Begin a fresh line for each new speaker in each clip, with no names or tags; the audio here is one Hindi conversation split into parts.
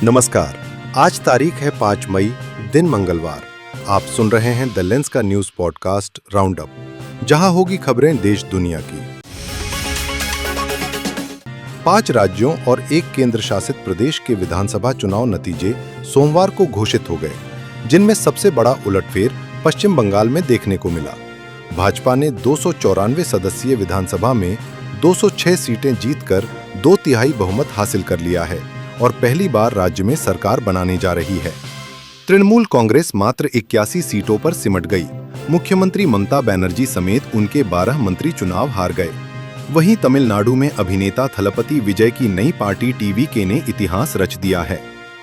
नमस्कार। आज तारीख है 5 मई, दिन मंगलवार। आप सुन रहे हैं द लेंस का न्यूज पॉडकास्ट राउंड अप, जहां होगी खबरें देश दुनिया की। 5 राज्यों और 1 केंद्र शासित प्रदेश के विधानसभा चुनाव नतीजे सोमवार को घोषित हो गए, जिनमें सबसे बड़ा उलटफेर पश्चिम बंगाल में देखने को मिला। भाजपा ने 294 सदस्यीय विधानसभा में 206 सीटें जीतकर 2/3 बहुमत हासिल कर लिया है और पहली बार राज्य में सरकार बनाने जा रही है। तृणमूल कांग्रेस मात्र 81 सीटों पर सिमट गई। मुख्यमंत्री ममता बनर्जी समेत उनके 12 मंत्री चुनाव हार गए। वहीं तमिलनाडु में अभिनेता थलपति विजय की नई पार्टी टीवीके ने इतिहास रच दिया है।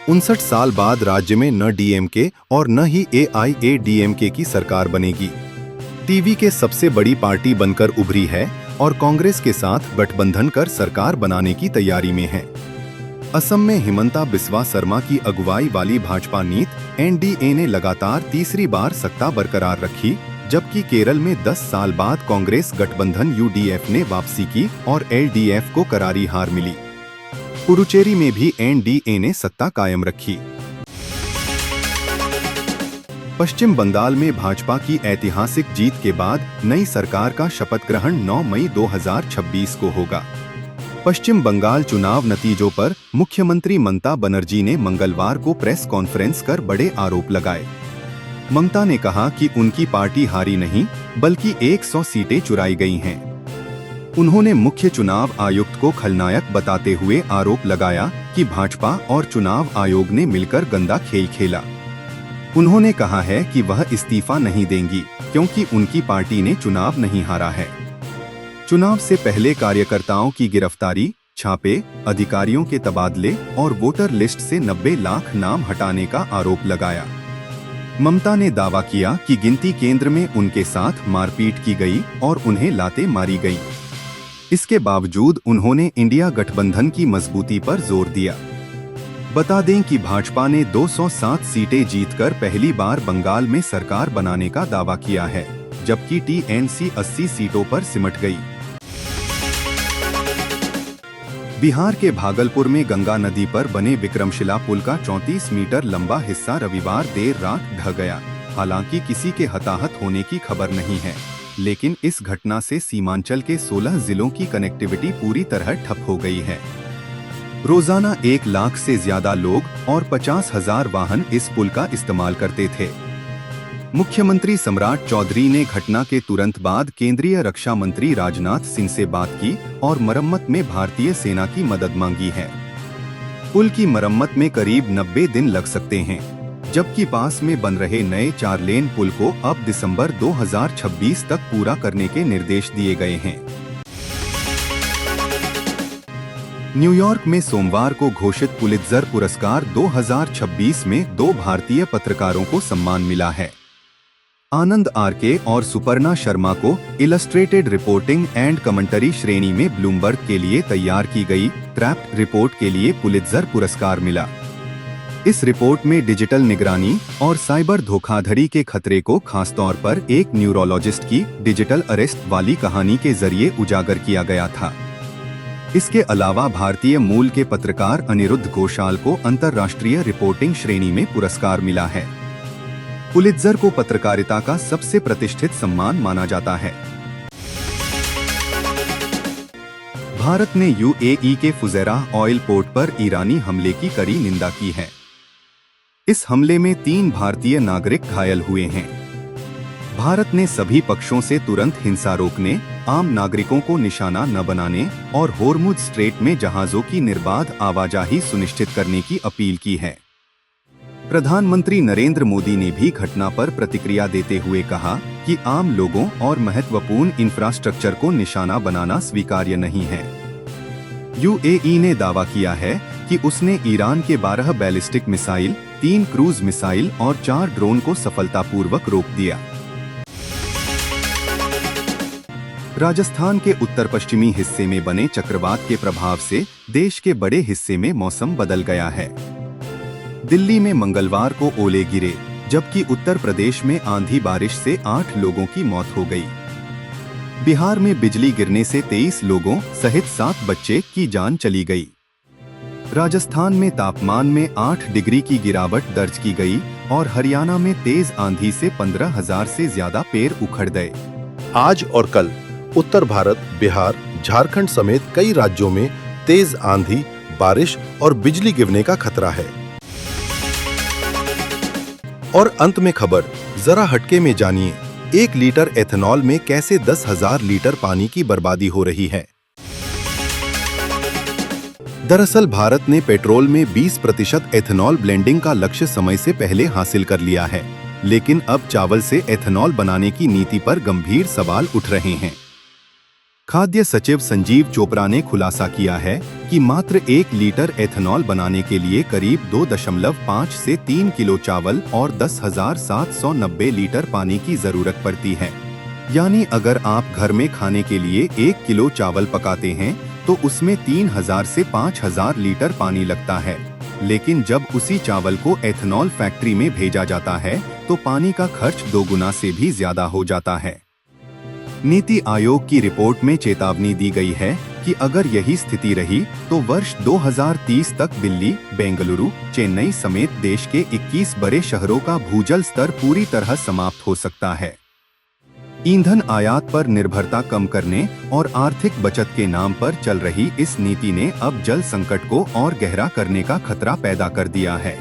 59 साल बाद राज्य में न डीएमके और न ही एआईएडीएमके की सरकार बनेगी। टीवीके सबसे बड़ी पार्टी बनकर उभरी है और कांग्रेस के साथ गठबंधन कर सरकार बनाने की तैयारी में है। असम में हिमंता बिस्वा शर्मा की अगुवाई वाली भाजपा नीत एनडीए ने लगातार तीसरी बार सत्ता बरकरार रखी, जबकि केरल में 10 साल बाद कांग्रेस गठबंधन यूडीएफ ने वापसी की और एलडीएफ को करारी हार मिली। पुडुचेरी में भी एनडीए ने सत्ता कायम रखी। पश्चिम बंगाल में भाजपा की ऐतिहासिक जीत के बाद नई सरकार का शपथ ग्रहण 9 मई 2026 को होगा। पश्चिम बंगाल चुनाव नतीजों पर मुख्यमंत्री ममता बनर्जी ने मंगलवार को प्रेस कॉन्फ्रेंस कर बड़े आरोप लगाए। ममता ने कहा कि उनकी पार्टी हारी नहीं, बल्कि 100 सीटें चुराई गई हैं। उन्होंने मुख्य चुनाव आयुक्त को खलनायक बताते हुए आरोप लगाया कि भाजपा और चुनाव आयोग ने मिलकर गंदा खेल खेला। उन्होंने कहा है कि वह इस्तीफा नहीं देंगी, क्योंकि उनकी पार्टी ने चुनाव नहीं हारा है। चुनाव से पहले कार्यकर्ताओं की गिरफ्तारी, छापे, अधिकारियों के तबादले और वोटर लिस्ट से 90 लाख नाम हटाने का आरोप लगाया। ममता ने दावा किया कि गिनती केंद्र में उनके साथ मारपीट की गई और उन्हें लातें मारी गई। इसके बावजूद उन्होंने इंडिया गठबंधन की मजबूती पर जोर दिया। बता दें कि भाजपा ने 207 सीटें जीतकर पहली बार बंगाल में सरकार बनाने का दावा किया है, जबकि टीएमसी 80 सीटों पर सिमट गई। बिहार के भागलपुर में गंगा नदी पर बने विक्रमशिला पुल का 34 मीटर लंबा हिस्सा रविवार देर रात ढह गया। हालांकि किसी के हताहत होने की खबर नहीं है, लेकिन इस घटना से सीमांचल के 16 जिलों की कनेक्टिविटी पूरी तरह ठप हो गई है। रोजाना 1 लाख से ज्यादा लोग और 50,000 वाहन इस पुल का इस्तेमाल करते थे। मुख्यमंत्री सम्राट चौधरी ने घटना के तुरंत बाद केंद्रीय रक्षा मंत्री राजनाथ सिंह से बात की और मरम्मत में भारतीय सेना की मदद मांगी है। पुल की मरम्मत में करीब 90 दिन लग सकते हैं, जबकि पास में बन रहे नए 4 लेन पुल को अब दिसंबर 2026 तक पूरा करने के निर्देश दिए गए हैं। न्यूयॉर्क में सोमवार को घोषित पुलित्जर पुरस्कार 2026 में 2 भारतीय पत्रकारों को सम्मान मिला है। आनंद आरके और सुपर्णा शर्मा को इलस्ट्रेटेड रिपोर्टिंग एंड कमेंटरी श्रेणी में ब्लूमबर्ग के लिए तैयार की गई ट्रैप्ड रिपोर्ट के लिए पुलित्जर पुरस्कार मिला। इस रिपोर्ट में डिजिटल निगरानी और साइबर धोखाधड़ी के खतरे को खासतौर पर एक न्यूरोलॉजिस्ट की डिजिटल अरेस्ट वाली कहानी के जरिए उजागर किया गया था। इसके अलावा भारतीय मूल के पत्रकार अनिरुद्ध घोषाल को अंतर्राष्ट्रीय रिपोर्टिंग श्रेणी में पुरस्कार मिला है। पुलित्जर को पत्रकारिता का सबसे प्रतिष्ठित सम्मान माना जाता है। भारत ने यूएई के फुजैराह ऑयल पोर्ट पर ईरानी हमले की कड़ी निंदा की है। इस हमले में 3 भारतीय नागरिक घायल हुए हैं। भारत ने सभी पक्षों से तुरंत हिंसा रोकने, आम नागरिकों को निशाना न बनाने और होर्मुज स्ट्रेट में जहाजों की निर्बाध आवाजाही सुनिश्चित करने की अपील की है। प्रधानमंत्री नरेंद्र मोदी ने भी घटना पर प्रतिक्रिया देते हुए कहा कि आम लोगों और महत्वपूर्ण इंफ्रास्ट्रक्चर को निशाना बनाना स्वीकार्य नहीं है। यूएई ने दावा किया है कि उसने ईरान के 12 बैलिस्टिक मिसाइल, 3 क्रूज मिसाइल और 4 ड्रोन को सफलतापूर्वक रोक दिया। राजस्थान के उत्तर पश्चिमी हिस्से में बने चक्रवात के प्रभाव से देश के बड़े हिस्से में मौसम बदल गया है। दिल्ली में मंगलवार को ओले गिरे, जबकि उत्तर प्रदेश में आंधी बारिश से 8 लोगों की मौत हो गई। बिहार में बिजली गिरने से 23 लोगों सहित 7 बच्चे की जान चली गई। राजस्थान में तापमान में 8 डिग्री की गिरावट दर्ज की गई और हरियाणा में तेज आंधी से 15,000 से ज्यादा पेड़ उखड़ गए।
आज और कल उत्तर भारत, बिहार, झारखंड समेत कई राज्यों में तेज आंधी, बारिश और बिजली गिरने का खतरा है। और अंत में खबर जरा हटके में जानिए, 1 लीटर एथेनॉल में कैसे 10,000 लीटर पानी की बर्बादी हो रही है। दरअसल भारत ने पेट्रोल में 20% एथेनॉल ब्लेंडिंग का लक्ष्य समय से पहले हासिल कर लिया है, लेकिन अब चावल से एथेनॉल बनाने की नीति पर गंभीर सवाल उठ रहे हैं। खाद्य सचिव संजीव चोपड़ा ने खुलासा किया है कि मात्र 1 लीटर एथेनॉल बनाने के लिए करीब 2.5 से 3 किलो चावल और 10,790 लीटर पानी की जरूरत पड़ती है। यानी अगर आप घर में खाने के लिए 1 किलो चावल पकाते हैं तो उसमें 3,000 से 5,000 लीटर पानी लगता है, लेकिन जब उसी चावल को एथेनॉल फैक्ट्री में भेजा जाता है तो पानी का खर्च 2 गुना से भी ज्यादा हो जाता है। नीति आयोग की रिपोर्ट में चेतावनी दी गई है कि अगर यही स्थिति रही तो वर्ष 2030 तक दिल्ली, बेंगलुरु, चेन्नई समेत देश के 21 बड़े शहरों का भूजल स्तर पूरी तरह समाप्त हो सकता है। ईंधन आयात पर निर्भरता कम करने और आर्थिक बचत के नाम पर चल रही इस नीति ने अब जल संकट को और गहरा करने का खतरा पैदा कर दिया है।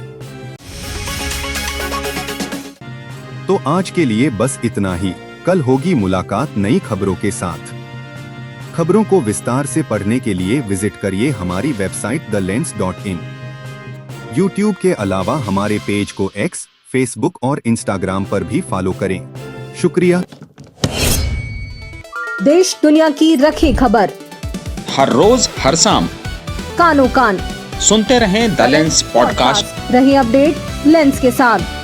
तो आज के लिए बस इतना ही। कल होगी मुलाकात नई खबरों के साथ। खबरों को विस्तार से पढ़ने के लिए विजिट करिए हमारी वेबसाइट thelens.in। यूट्यूब के अलावा हमारे पेज को X, फेसबुक और इंस्टाग्राम पर भी फॉलो करें। शुक्रिया।
देश दुनिया की रखी खबर
हर रोज हर शाम
कानो कान
सुनते रहें द लेंस पॉडकास्ट।
रही अपडेट लेंस के साथ।